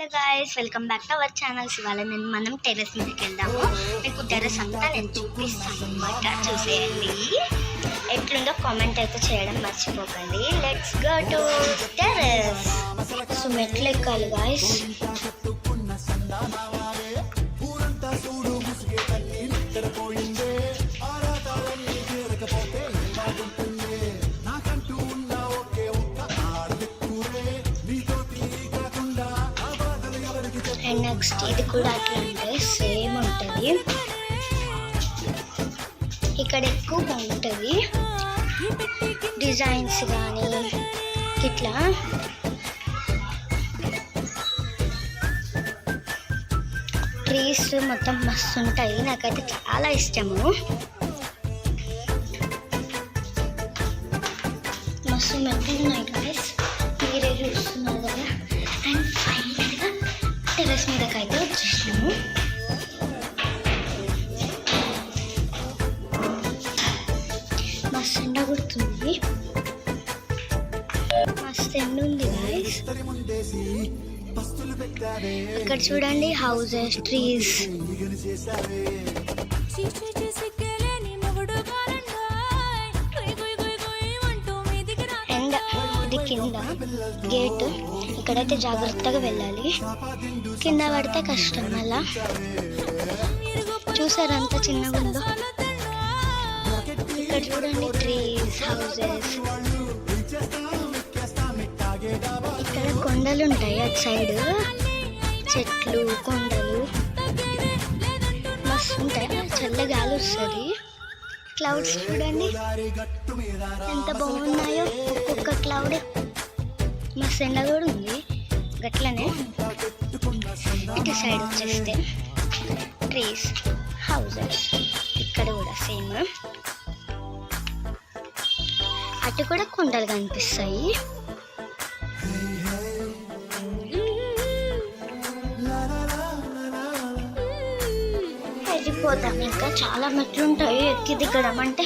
Hello guys, welcome back to our channels. ఇవాళ మనం terrace మీదకి వెళ్దాము. మీకు టెర్రస్ అంతా నేను చూపిస్తాను అన్నమాట. చూసేయండి, ఎట్లుందో కామెంట్ అయితే చేయడం మర్చిపోకండి. Let's go to terrace. So మెట్లు ఎక్కాలి గాయ్స్. అండ్ నెక్స్ట్ ఇది కూడా అట్లా సేమ్ ఉంటుంది. ఇక్కడ ఎక్కువ ఉంటుంది డిజైన్స్ కానీ ఇట్లా. ట్రీస్ మొత్తం మస్తు ఉంటాయి, నాకైతే చాలా ఇష్టము. మస్తు మెట్లు ఉన్నాయి గైస్, మీరే చూస్తున్నారు కదా. అండ్ ఫైనల్గా టెర్రస్ మీదకి అయితే వచ్చేసినాము. మస్తు ఎండ కొడుతుంది, మస్తు ఎండ ఉంది గైస్. ఇక్కడ చూడండి హౌసెస్, ట్రీస్. అండ్ ఇది కింద గేట్. ఇక్కడైతే జాగ్రత్తగా వెళ్ళాలి, కింద పడితే కష్టం. అలా చూసారు అంత చిన్నగా ఉందో. ఇక్కడ చూడండి ట్రీస్, హౌసెస్. ఇక్కడ కొండలు ఉంటాయి, అటు సైడ్ చెట్లు, కొండలు మస్తు ఉంటాయి. చల్లగాలి వస్తుంది. క్లౌడ్స్ చూడండి ఎంత బాగున్నాయో, ఒక్కొక్క క్లౌడ్. మస్తు ఎండ కూడా ఉంది. గట్లనే ఇటు సైడ్ వచ్చేస్తే ట్రీస్, హౌసెస్. ఇక్కడ కూడా సేమ్. అటు కూడా కొండలు కనిపిస్తాయి. వెళ్ళిపోతాం. ఇంకా చాలా మెట్లు ఉంటాయి, ఎక్కి దిగడం అంటే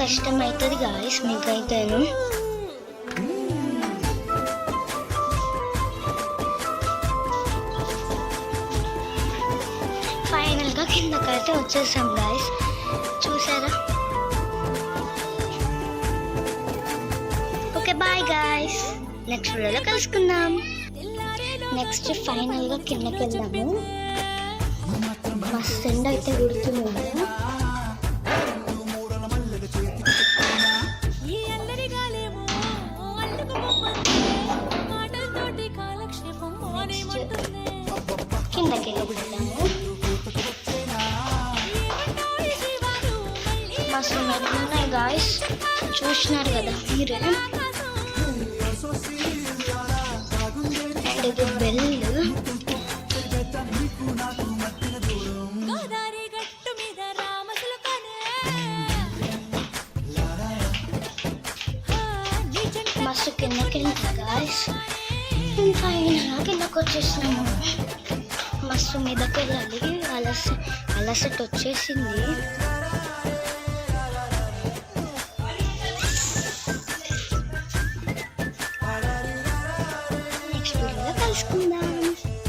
కష్టం అవుతుంది గాయస్ మీకైతేను. ఫైనల్గా కిందకైతే వచ్చేసాం గాయస్, చూసారా. ఓకే బాయ్ గాయస్, నెక్స్ట్ వీడియోలో కలుసుకుందాం. నెక్స్ట్ ఫైనల్గా కిందకి వెళ్దాము. మస్తు ఎండ అయితే కుడుతుంది కదా. కిందకి వెళ్దాము. మస్తు మెట్లు ఉన్నాయి గాయస్, చూసినారు కదా మీరే. అండ్ ఇది బెల్. మస్తు కిందకి వెళ్తా గాయస్. ఫైనల్గా కిందకి వచ్చేసినాము. మస్తు మీదకి వెళ్ళాలి, అలసట వచ్చేసింది.